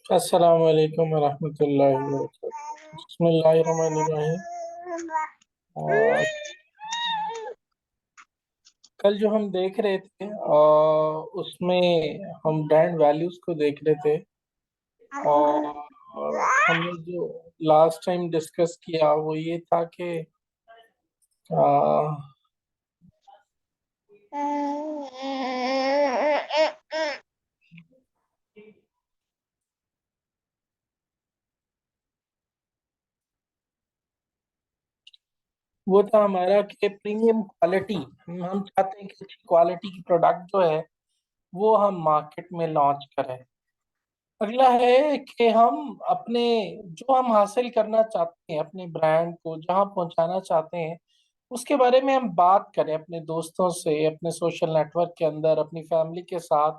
अस्सलाम वालेकुम वरहमतुल्लाहि वबरकातुहू। बिस्मिल्लाहिर्रहमानिर्रहीम। आ, कल जो हम देख रहे थे उसमें हम ब्रांड वैल्यूज को देख रहे थे। और हमने जो लास्ट टाइम डिस्कस किया वो ये था कि आ, वो था हमारा कि प्रीमियम क्वालिटी, हम चाहते हैं कि अच्छी क्वालिटी की प्रोडक्ट जो है वो हम मार्केट में लॉन्च करें। अगला है कि हम अपने जो हम हासिल करना चाहते हैं, अपने ब्रांड को जहां पहुंचाना चाहते हैं, उसके बारे में हम बात करें अपने दोस्तों से, अपने सोशल नेटवर्क के अंदर, अपनी फैमिली के साथ।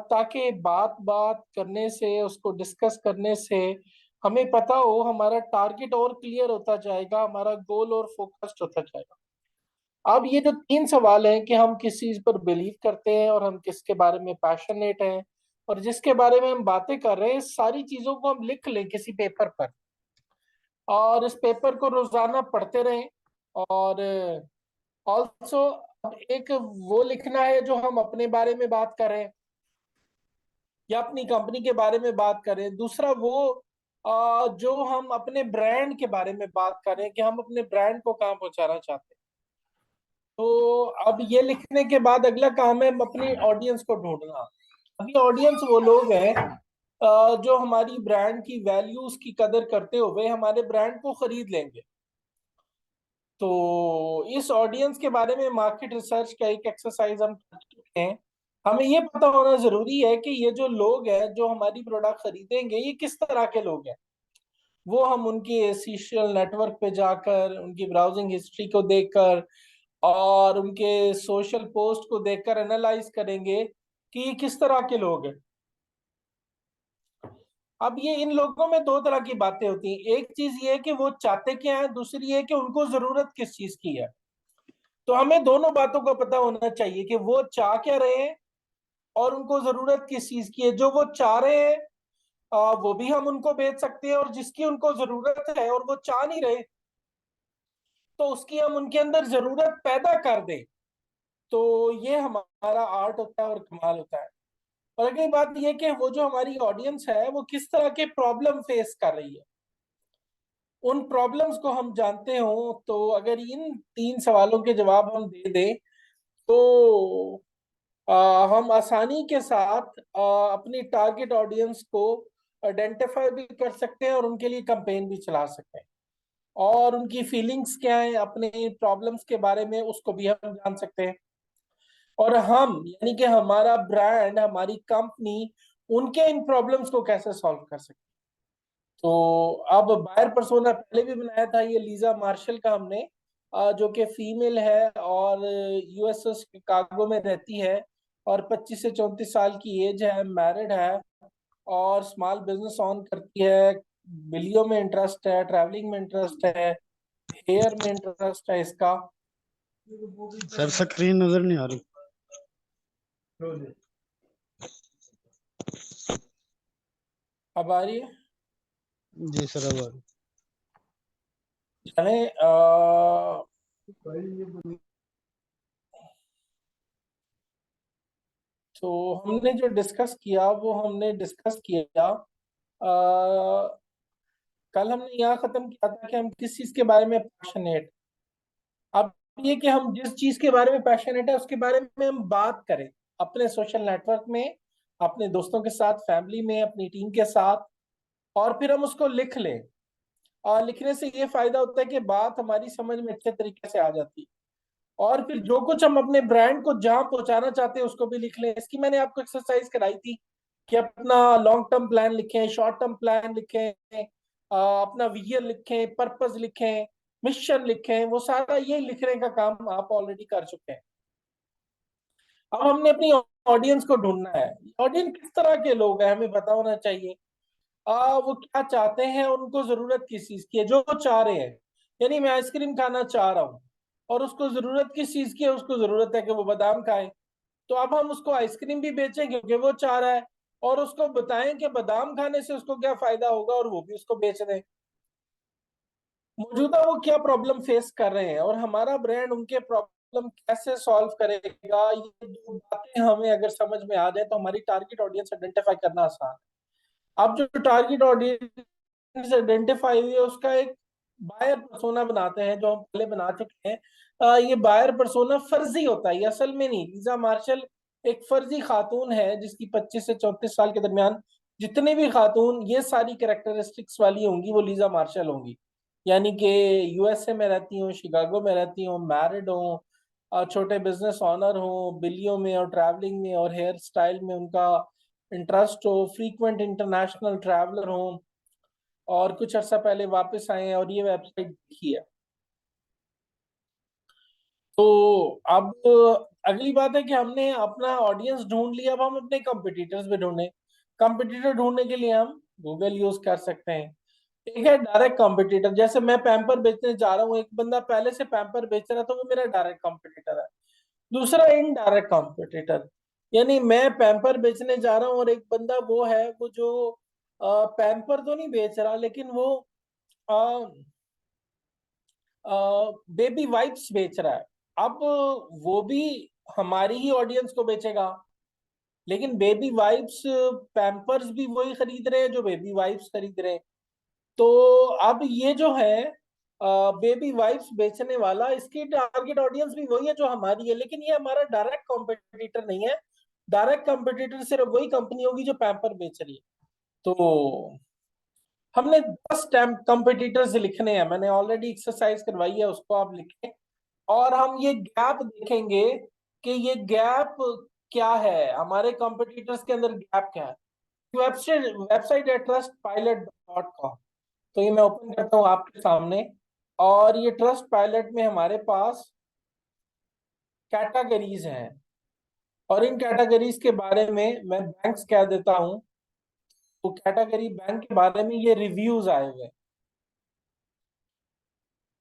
ताकि बात बात करने से, उसको डिस्कस करने से हमें पता हो, हमारा टारगेट और क्लियर होता जाएगा, हमारा गोल और फोकस्ड होता जाएगा। अब ये जो तीन सवाल हैं कि हम किस चीज पर बिलीव करते हैं और हम किसके बारे में पैशनेट हैं और जिसके बारे में हम बातें कर रहे हैं, इस सारी चीजों को हम लिख लें किसी पेपर पर और इस पेपर को रोजाना पढ़ते रहें। और ऑल्सो एक वो लिखना है जो हम अपने बारे में बात करें या अपनी कंपनी के बारे में बात करें। दूसरा वो जो हम अपने ब्रांड के बारे में बात करें कि हम अपने ब्रांड को कहाँ पहुंचाना चाहते हैं। तो अब ये लिखने के बाद अगला काम है अपनी ऑडियंस को ढूंढना। अभी ऑडियंस वो लोग हैं जो हमारी ब्रांड की वैल्यूज की कदर करते हुए हमारे ब्रांड को खरीद लेंगे। तो इस ऑडियंस के बारे में मार्केट रिसर्च का एक एक्सरसाइज हम कर चुके हैं। हमें ये पता होना जरूरी है कि ये जो लोग हैं जो हमारी प्रोडक्ट खरीदेंगे, ये किस तरह के लोग हैं। वो हम उनके सोशल नेटवर्क पे जाकर, उनकी ब्राउजिंग हिस्ट्री को देखकर और उनके सोशल पोस्ट को देखकर एनालाइज करेंगे कि ये किस तरह के लोग हैं। अब ये इन लोगों में दो तरह की बातें होती हैं। एक चीज ये है कि वो चाहते क्या है, दूसरी है कि उनको जरूरत किस चीज की है। तो हमें दोनों बातों का पता होना चाहिए कि वो चाह क्या रहे हैं और उनको जरूरत किस चीज की है। जो वो चाह रहे हैं वो भी हम उनको बेच सकते हैं, और जिसकी उनको जरूरत है और वो चाह नहीं रहे तो उसकी हम उनके अंदर जरूरत पैदा कर दें। तो ये हमारा आर्ट होता है और कमाल होता है। और अगली बात ये कि वो जो हमारी ऑडियंस है वो किस तरह के प्रॉब्लम फेस कर रही है, उन प्रॉब्लम्स को हम जानते हो। तो अगर इन तीन सवालों के जवाब हम दे दें तो हम आसानी के साथ अपनी टारगेट ऑडियंस को आइडेंटिफाई भी कर सकते हैं और उनके लिए कैंपेन भी चला सकते हैं। और उनकी फीलिंग्स क्या है अपने प्रॉब्लम्स के बारे में, उसको भी हम जान सकते हैं। और हम यानी कि हमारा ब्रांड, हमारी कंपनी उनके इन प्रॉब्लम्स को कैसे सॉल्व कर सकते हैं। तो अब बायर पर्सोना पहले भी बनाया था, ये लीजा मार्शल का हमने, जो कि फीमेल है और यूएसएस शिकागो में रहती है और 25 से 34 साल की एज है, मैरिड है और स्मॉल बिजनेस ऑन करती है। बिलियो में इंटरेस्ट है, ट्रैवलिंग में इंटरेस्ट है, हेयर में इंटरेस्ट है इसका। सर स्क्रीन नजर नहीं आ रही। अब आ रही है। जी सर अब आ रही। चले तो हमने जो डिस्कस किया वो हमने डिस्कस किया, कल हमने यहाँ खत्म किया था कि हम किस चीज के बारे में पैशनेट। अब ये कि हम जिस चीज के बारे में पैशनेट है उसके बारे में हम बात करें अपने सोशल नेटवर्क में, अपने दोस्तों के साथ, फैमिली में, अपनी टीम के साथ, और फिर हम उसको लिख लें। और लिखने से ये फायदा होता है कि बात हमारी समझ में अच्छे तरीके से आ जाती है। और फिर जो कुछ हम अपने ब्रांड को जहां पहुंचाना चाहते हैं उसको भी लिख लें। इसकी मैंने आपको एक्सरसाइज कराई थी कि अपना लॉन्ग टर्म प्लान लिखें, शॉर्ट टर्म प्लान लिखें, अपना विजन लिखें, पर्पस लिखें, मिशन लिखें। वो सारा ये लिखने का काम आप ऑलरेडी कर चुके हैं। अब हमने अपनी ऑडियंस को ढूंढना है। ऑडियंस किस तरह के लोग हैं हमें पता होना चाहिए। वो क्या चाहते हैं और उनको जरूरत किस चीज की है। जो वो चाह रहे हैं, यानी मैं आइसक्रीम खाना चाह रहा हूँ और उसको जरूरत किस चीज की है, उसको जरूरत है कि वो बादाम खाए। तो अब हम उसको आइसक्रीम भी बेचें क्योंकि वो चाह रहा है, और उसको बताएं कि बादाम खाने से उसको क्या फायदा होगा और वो भी उसको बेच दें। मौजूदा वो क्या प्रॉब्लम फेस कर रहे हैं और हमारा ब्रांड उनके प्रॉब्लम कैसे सॉल्व करेगा, ये दो बातें हमें अगर समझ में आ जाए तो हमारी टारगेट ऑडियंस आइडेंटिफाई करना आसान है। अब जो टारगेट ऑडियंस आइडेंटिफाई हुई है उसका एक बायर पर्सोना बनाते हैं, जो हम पहले बना चुके हैं। ये बायर पर्सोना फर्जी होता है, ये असल में नहीं। लीजा मार्शल एक फर्जी खातून है जिसकी 25 से 34 साल के दरमियान जितनी भी खातून ये सारी कैरेक्टरिस्टिक्स वाली होंगी वो लीजा मार्शल होंगी। यानी कि यूएसए में रहती हूँ, शिकागो में रहती हूँ, मैरिड हूँ, छोटे बिजनेस ऑनर हूँ, बिलियों में और ट्रैवलिंग में और हेयर स्टाइल में उनका इंटरेस्ट हो, फ्रीक्वेंट इंटरनेशनल ट्रैवलर हो और कुछ अर्सा पहले वापस आए हैं और ये वेबसाइट देखी है। तो अब अगली बात है कि हमने अपना ऑडियंस ढूंढ लिया, अब हम अपने कंपटीटर्स भी ढूंढे। कंपटीटर ढूंढने के लिए हम गूगल यूज कर सकते हैं। एक है डायरेक्ट कंपटीटर, जैसे मैं पैम्पर बेचने जा रहा हूँ, एक बंदा पहले से पैम्पर बेच रहा है तो वो मेरा डायरेक्ट कंपटीटर है। दूसरा इनडायरेक्ट कंपटीटर, यानी मैं पैम्पर बेचने जा रहा हूँ और एक बंदा वो है वो जो पैम्पर तो नहीं बेच रहा लेकिन वो बेबी वाइप्स बेच रहा है। अब वो भी हमारी ही ऑडियंस को बेचेगा, लेकिन बेबी वाइप्स पैम्पर्स भी वही खरीद रहे हैं जो बेबी वाइप्स खरीद रहे हैं। तो अब ये जो है बेबी वाइप्स बेचने वाला, इसकी टारगेट ऑडियंस भी वही है जो हमारी है, लेकिन ये हमारा डायरेक्ट कॉम्पिटिटर नहीं है। डायरेक्ट कॉम्पिटिटर सिर्फ वही कंपनी होगी जो पैम्पर बेच रही है। तो हमने 10 कॉम्पिटिटर्स लिखने हैं, मैंने ऑलरेडी एक्सरसाइज करवाई है, उसको आप लिखें। और हम ये गैप देखेंगे कि ये गैप क्या है, हमारे कॉम्पिटिटर्स के अंदर गैप क्या है। वेबसाइट वेबसाइट है trustpilot.com। तो ये मैं ओपन करता हूँ आपके सामने, और ये ट्रस्ट पायलट में हमारे पास कैटेगरीज हैं और इन कैटेगरीज के बारे में मैं बैंक्स कह देता हूँ। तो कैटेगरी बैंक के बारे में ये रिव्यूज आए हुए हैं।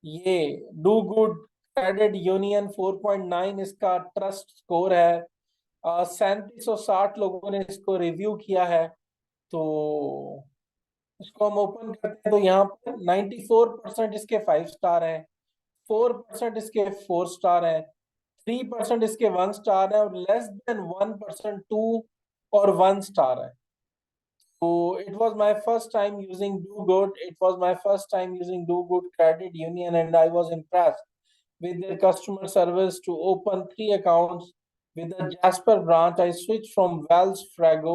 ये डू गुड क्रेडिट यूनियन 4.9 इसका ट्रस्ट स्कोर है। 3760 लोगों ने इसको रिव्यू किया है। तो इसको हम ओपन करते हैं तो यहाँ पर 94% इसके 5 स्टार है, 4% इसके 4 स्टार है, 3% इसके 1 स्टार है और लेस देन 1% 2 और 1 स्टार है। So it was my first time using Do Good. It was my first time using Do Good Credit Union, and I was impressed with their customer service. To open 3 accounts with the Jasper branch, I switched from Wells Fargo,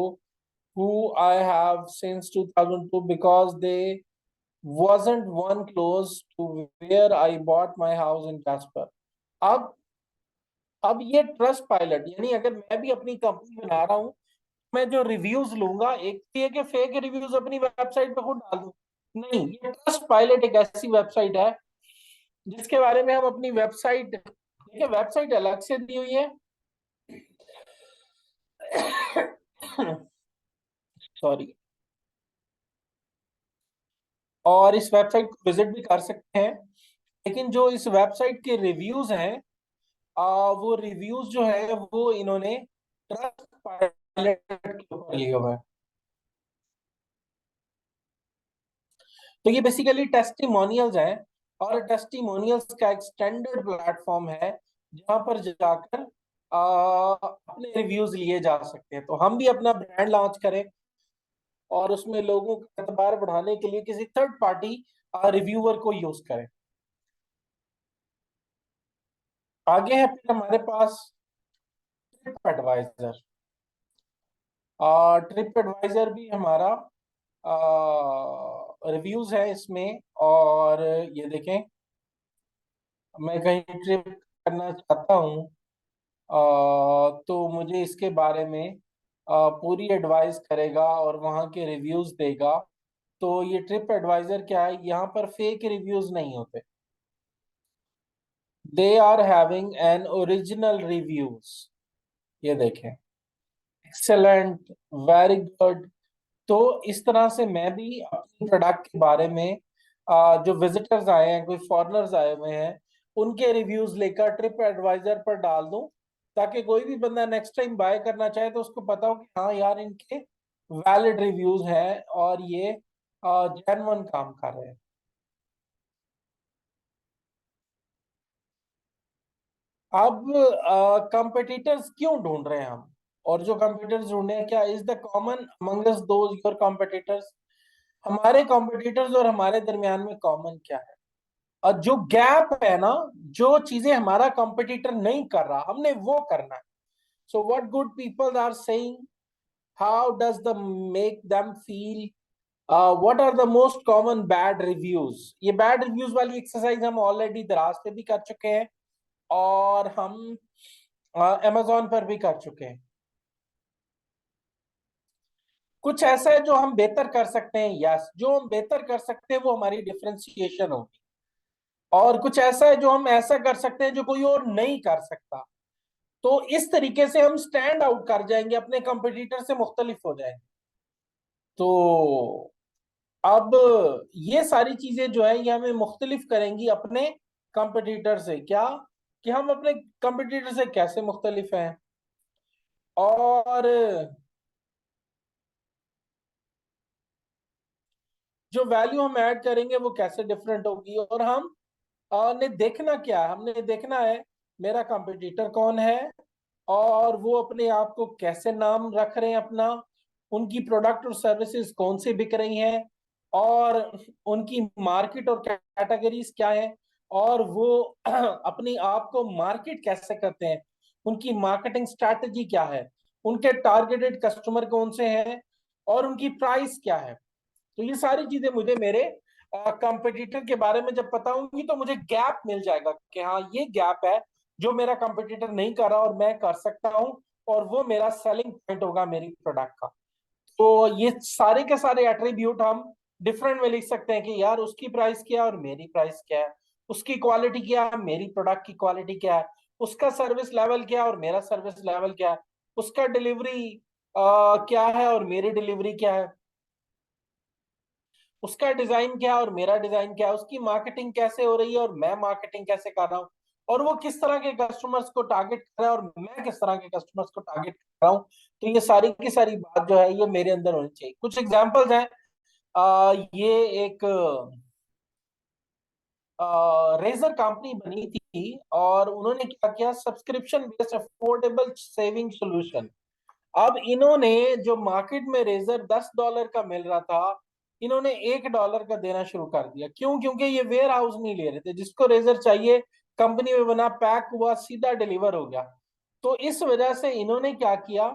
who I have since 2002, because they wasn't one close to where I bought my house in Jasper. अब अब ये trust pilot, यानी अगर मैं भी अपनी company बना रहा हूँ, मैं जो रिव्यूज लूंगा, एक तो ये कि फेक रिव्यूज अपनी वेबसाइट पे खुद डाल दूं, नहीं, ये ट्रस्ट पायलट एक ऐसी वेबसाइट है जिसके बारे में हम अपनी वेबसाइट, देखिए वेबसाइट अलग से दी हुई है। सॉरी। और इस वेबसाइट को विजिट भी कर सकते हैं, लेकिन जो इस वेबसाइट के रिव्यूज हैं, वो रिव्यूज जो है वो इन्होंने ट्रस्ट पायलट के ऊपर लिए हुए हैं। तो ये बेसिकली टेस्टिमोनियल्स हैं, और टेस्टिमोनियल्स का एक स्टैंडर्ड प्लेटफॉर्म है जहां पर जाकर अपने रिव्यूज लिए जा सकते हैं। तो हम भी अपना ब्रांड लॉन्च करें और उसमें लोगों का एतबार बढ़ाने के लिए किसी थर्ड पार्टी रिव्यूअर को यूज करें। आगे है फिर हमारे पास ट्रिप एडवाइजर। ट्रिप एडवाइजर भी हमारा रिव्यूज है इसमें, और ये देखें, मैं कहीं ट्रिप करना चाहता हूँ तो मुझे इसके बारे में पूरी एडवाइस करेगा और वहाँ के रिव्यूज देगा। तो ये ट्रिप एडवाइजर क्या है, यहाँ पर फेक रिव्यूज नहीं होते, they are having an original reviews. ये देखें, एक्सेलेंट, वेरी गुड। तो इस तरह से मैं भी अपने प्रोडक्ट के बारे में जो विजिटर्स आए हैं, कोई फॉरेनर्स आए हुए हैं, उनके रिव्यूज लेकर ट्रिप एडवाइजर पर डाल दूं, ताकि कोई भी बंदा नेक्स्ट टाइम बाय करना चाहे तो उसको पता हो कि हाँ यार, इनके वैलिड रिव्यूज हैं और ये जेन्युइन काम कर रहे हैं। अब कंपटीटर्स क्यों ढूंढ रहे हैं हम, और जो कंपटीटर्स ढूंढ रहे हैं, क्या is the common Among Us those your competitors? हमारे कंपटीटर्स और हमारे दरमियान में कॉमन क्या है? और जो गैप है ना, जो चीजें हमारा कंपटीटर नहीं कर रहा, हमने वो करना है। So what good people are saying, how does the make them feel, what are the most common bad reviews? ये बैड रिव्यूज वाली एक्सरसाइज हम ऑलरेडी दराज पे भी कर चुके हैं और हम अमेजोन पर भी कर चुके हैं। कुछ ऐसा है जो हम बेहतर कर सकते हैं, यस, जो हम बेहतर कर सकते हैं वो हमारी डिफरेंशिएशन होगी। और कुछ ऐसा है जो हम ऐसा कर सकते हैं जो कोई और नहीं कर सकता। तो इस तरीके से हम स्टैंड आउट कर जाएंगे, अपने कंपटीटर से मुख्तलिफ हो जाएंगे। तो अब ये सारी चीजें जो है ये हमें मुख्तलिफ करेंगी अपने कंपटीटर से। क्या कि हम अपने कंपटीटर से कैसे मुख्तलिफ हैं, और जो वैल्यू हम ऐड करेंगे वो कैसे डिफरेंट होगी। और हम ने देखना क्या है, हमने देखना है मेरा कंपटीटर कौन है, और वो अपने आप को कैसे नाम रख रहे हैं अपना, उनकी प्रोडक्ट और सर्विसेज कौन से बिक रही हैं, और उनकी मार्केट और कैटेगरीज क्या है, और वो अपनी आप को मार्केट कैसे करते हैं, उनकी मार्केटिंग स्ट्रैटेजी क्या है, उनके टारगेटेड कस्टमर कौन से हैं, और उनकी प्राइस क्या है। तो ये सारी चीजें मुझे मेरे कंपटीटर के बारे में जब पता होंगी तो मुझे गैप मिल जाएगा कि हाँ ये गैप है जो मेरा कंपटीटर नहीं कर रहा और मैं कर सकता हूँ, और वो मेरा सेलिंग पॉइंट होगा मेरी प्रोडक्ट का। तो ये सारे के सारे एट्रीब्यूट हम डिफरेंट में लिख सकते हैं कि यार उसकी प्राइस क्या है और मेरी प्राइस क्या है, उसकी क्वालिटी क्या है, मेरी प्रोडक्ट की क्वालिटी क्या है, उसका सर्विस लेवल क्या है और मेरा सर्विस लेवल क्या है, उसका डिलीवरी क्या है और मेरी डिलीवरी क्या है, उसका डिजाइन क्या है और मेरा डिजाइन क्या है, उसकी मार्केटिंग कैसे हो रही है और मैं मार्केटिंग कैसे कर रहा हूँ, और वो किस तरह के कस्टमर्स को टारगेट कर रहा है और मैं किस तरह के कस्टमर्स को टारगेट कर रहा हूँ। तो ये सारी की सारी बात जो है ये मेरे अंदर होनी चाहिए। कुछ एग्जांपल्स हैं, ये एक रेजर कंपनी बनी थी और उन्होंने क्या किया, subscription based affordable saving solution. अब इन्होंने जो मार्केट में रेजर $10 का मिल रहा था, इन्होंने $1 का देना शुरू कर दिया। क्यों? क्योंकि ये वेयर हाउस नहीं ले रहे थे, जिसको रेजर चाहिए कंपनी में बना, पैक हुआ, सीधा डिलीवर हो गया। तो इस वजह से इन्होंने क्या किया,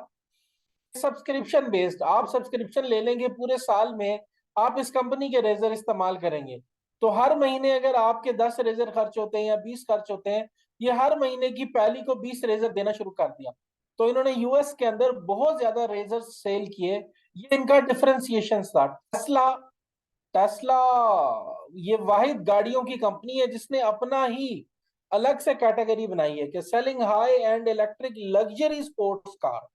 सब्सक्रिप्शन बेस्ड, आप सब्सक्रिप्शन ले लेंगे पूरे साल में, आप इस कंपनी के रेजर इस्तेमाल करेंगे, तो हर महीने अगर आपके 10 रेजर खर्च होते हैं या 20 खर्च होते हैं, ये हर महीने की पहली को 20 रेजर देना शुरू कर दिया। तो इन्होंने यूएस के अंदर बहुत ज्यादा रेजर सेल किए। ये इनका डिफरेंशिएशन था। टेस्ला, टेस्ला ये वाहिद गाड़ियों की कंपनी है जिसने अपना ही अलग से कैटेगरी बनाई है कि selling high and electric luxury sports car.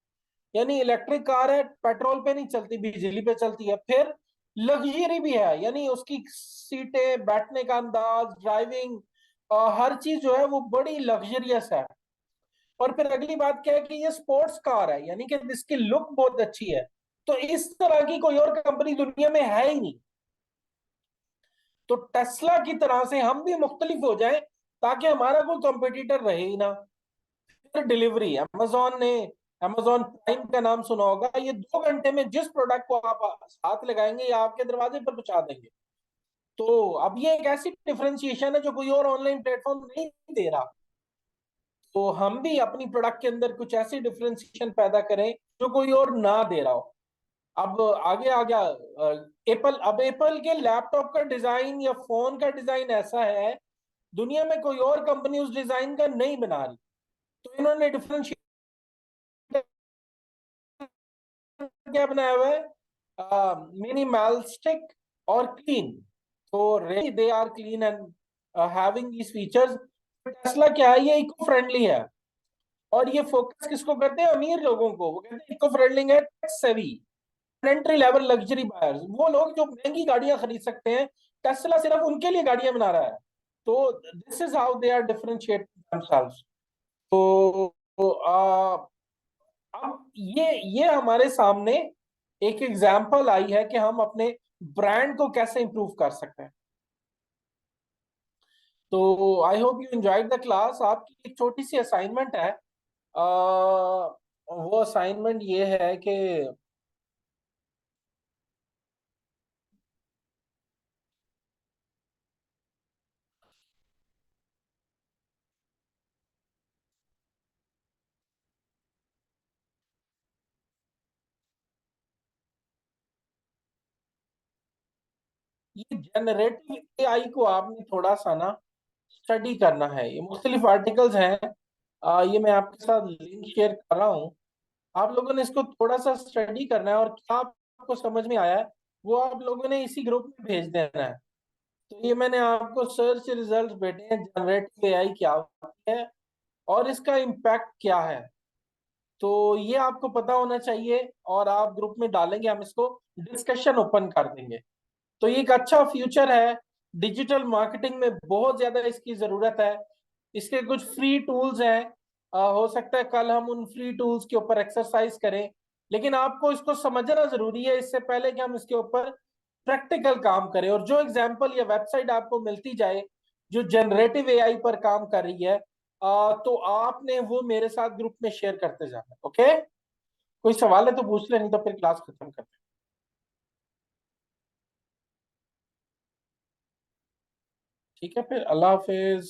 यानी इलेक्ट्रिक कार है, पेट्रोल पे नहीं चलती, बिजली पे चलती है, फिर लग्जरी भी है, यानी उसकी सीटें, बैठने का अंदाज, ड्राइविंग, हर चीज जो है वो बड़ी लग्जरियस है। और फिर अगली बात क्या है कि ये स्पोर्ट्स कार है, यानी कि इसकी लुक बहुत अच्छी है। तो इस तरह की कोई और कंपनी दुनिया में है ही नहीं। तो टेस्ला की तरह से हम भी मुख्तलिफ हो जाएं ताकि हमारा कोई कंपटीटर रहे ही ना। फिर डिलीवरी, अमेजोन ने, अमेजोन प्राइम का नाम सुना होगा, ये 2 घंटे में जिस प्रोडक्ट को आप हाथ लगाएंगे या आपके दरवाजे पर पहुंचा देंगे। तो अब ये एक ऐसी डिफरेंशिएशन है जो कोई और ऑनलाइन प्लेटफॉर्म नहीं दे रहा। तो हम भी अपनी प्रोडक्ट के अंदर कुछ ऐसी डिफरेंशिएशन पैदा करें जो कोई और ना दे रहा हो। अब आगे आ गया एप्पल। अब एप्पल के लैपटॉप का डिजाइन या फोन का डिजाइन ऐसा है, दुनिया में कोई और कंपनी उस डिजाइन का नहीं बना रही। तो इन्होंने डिफरेंशिएट क्या बनाया हुआ है, मिनिमलिस्टिक और क्लीन। तो really they are clean and having these features. Tesla क्या है, ये इको फ्रेंडली है, और ये फोकस किसको करते हैं, अमीर लोगों को। वो कहते हैं इको फ्रेंडली है, टेक्स सेवी, एंट्री लेवल लग्जरी बायर्स, वो लोग जो महंगी गाड़ियां खरीद सकते हैं, टेस्ला सिर्फ उनके लिए गाड़ियां बना रहा है। तो this is how they are differentiate themselves. तो अब ये हमारे सामने एक एग्जाम्पल आई है कि हम अपने ब्रांड को कैसे इंप्रूव कर सकते हैं। तो I hope you enjoyed the class. आपकी एक छोटी सी असाइनमेंट है। वो असाइनमेंट ये है कि ये जनरेटिव एआई को आपने थोड़ा सा ना स्टडी करना है। ये मुख्तलिफ आर्टिकल्स हैं। ये मैं आपके साथ लिंक शेयर कर रहा हूँ। आप लोगों ने इसको थोड़ा सा स्टडी करना है, और क्या आपको समझ में आया है वो आप लोगों ने इसी ग्रुप में भेज देना है। तो ये मैंने आपको सर्च रिजल्ट भेजे हैं, जनरेटिव एआई क्या होती है और इसका इम्पैक्ट क्या है। तो ये आपको पता होना चाहिए, और आप ग्रुप में डालेंगे, हम इसको डिस्कशन ओपन कर देंगे। तो ये एक अच्छा फ्यूचर है। डिजिटल मार्केटिंग में बहुत ज्यादा इसकी जरूरत है। इसके कुछ फ्री टूल्स हैं। हो सकता है कल हम उन फ्री टूल्स के ऊपर एक्सरसाइज करें, लेकिन आपको इसको समझना जरूरी है इससे पहले कि हम इसके ऊपर प्रैक्टिकल काम करें। और जो एग्जांपल या वेबसाइट आपको मिलती जाए जो जनरेटिव एआई पर काम कर रही है, तो आपने वो मेरे साथ ग्रुप में शेयर करते जाना। ओके, कोई सवाल है तो पूछ ले, नहीं तो फिर क्लास खत्म करते हैं। ठीक है, फिर अल्लाह हाफिज।